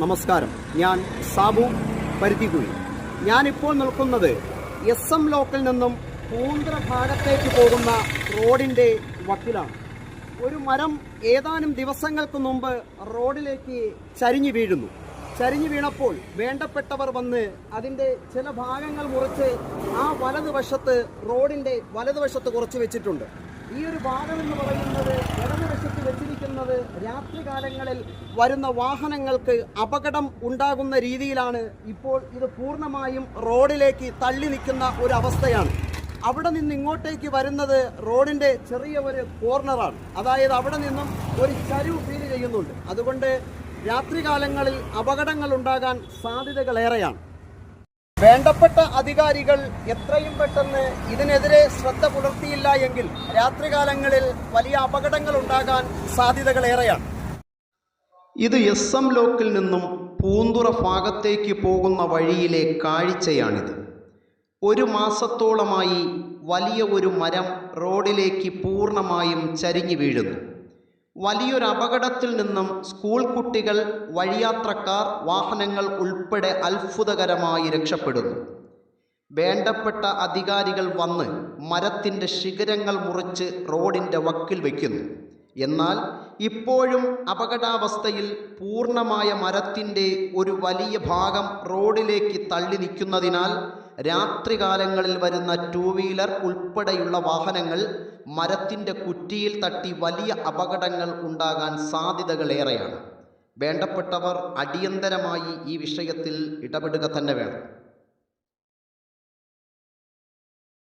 നമസ്കാരം. ഞാൻ സാബു പരുത്തിക്കുഴി. ഞാനിപ്പോൾ നിൽക്കുന്നത് SM ലോക്കിൽ നിന്നും പൂന്തറ ഭാഗത്തേക്ക് പോകുന്ന റോഡിൻ്റെ വക്കിലാണ്. ഒരു മരം ഏതാനും ദിവസങ്ങൾക്ക് മുമ്പ് റോഡിലേക്ക് ചരിഞ്ഞു വീഴുന്നു. ചരിഞ്ഞു വീണപ്പോൾ വേണ്ടപ്പെട്ടവർ വന്ന് അതിൻ്റെ ചില ഭാഗങ്ങൾ മുറിച്ച് ആ റോഡിൻ്റെ വലതുവശത്ത് കുറച്ച് വെച്ചിട്ടുണ്ട്. ഈ ഒരു ഭാഗം എന്ന് പറയുന്നത് ഇടതുവശത്ത് വെച്ചിരിക്കുന്നത് രാത്രികാലങ്ങളിൽ വരുന്ന വാഹനങ്ങൾക്ക് അപകടം ഉണ്ടാകുന്ന രീതിയിലാണ്. ഇപ്പോൾ ഇത് പൂർണ്ണമായും റോഡിലേക്ക് തള്ളി നിൽക്കുന്ന ഒരു അവസ്ഥയാണ്. അവിടെ നിന്ന് ഇങ്ങോട്ടേക്ക് വരുന്നത് റോഡിൻ്റെ ചെറിയ ഒരു കോർണറാണ്. അതായത് അവിടെ നിന്നും ഒരു ചരിവ് ഫീൽ ചെയ്യുന്നുണ്ട്. അതുകൊണ്ട് രാത്രികാലങ്ങളിൽ അപകടങ്ങൾ ഉണ്ടാകാൻ സാധ്യതകളേറെയാണ്. വേണ്ടപ്പെട്ട അധികാരികൾ എത്രയും പെട്ടെന്ന് ഇതിനെതിരെ ശ്രദ്ധ പുലർത്തിയില്ല എങ്കിൽ രാത്രികാലങ്ങളിൽ വലിയ അപകടങ്ങൾ ഉണ്ടാകാൻ സാധ്യതകളേറെയാണ്. ഇത് SM ലോക്കിൽ നിന്നും പൂന്തുറ ഭാഗത്തേക്ക് പോകുന്ന വഴിയിലെ കാഴ്ചയാണിത്. ഒരു മാസത്തോളമായി വലിയ ഒരു മരം റോഡിലേക്ക് പൂർണ്ണമായും ചരിഞ്ഞു വീഴുന്നു. വലിയൊരു അപകടത്തിൽ നിന്നും സ്കൂൾ കുട്ടികൾ, വഴിയാത്രക്കാർ, വാഹനങ്ങൾ ഉൾപ്പെടെ അത്ഭുതകരമായി രക്ഷപ്പെടുന്നു. വേണ്ടപ്പെട്ട അധികാരികൾ വന്ന് മരത്തിൻ്റെ ശിഖരങ്ങൾ മുറിച്ച് റോഡിൻ്റെ വക്കിൽ വയ്ക്കുന്നു. എന്നാൽ ഇപ്പോഴും അപകടാവസ്ഥയിൽ പൂർണ്ണമായ മരത്തിൻ്റെ ഒരു വലിയ ഭാഗം റോഡിലേക്ക് തള്ളി നിൽക്കുന്നതിനാൽ രാത്രികാലങ്ങളിൽ വരുന്ന 2 വീലർ ഉൾപ്പെടെയുള്ള വാഹനങ്ങൾ മരത്തിൻ്റെ കുറ്റിയിൽ തട്ടി വലിയ അപകടങ്ങൾ ഉണ്ടാകാൻ സാധ്യതകളേറെയാണ്. വേണ്ടപ്പെട്ടവർ അടിയന്തരമായി ഈ വിഷയത്തിൽ ഇടപെടുക തന്നെ വേണം.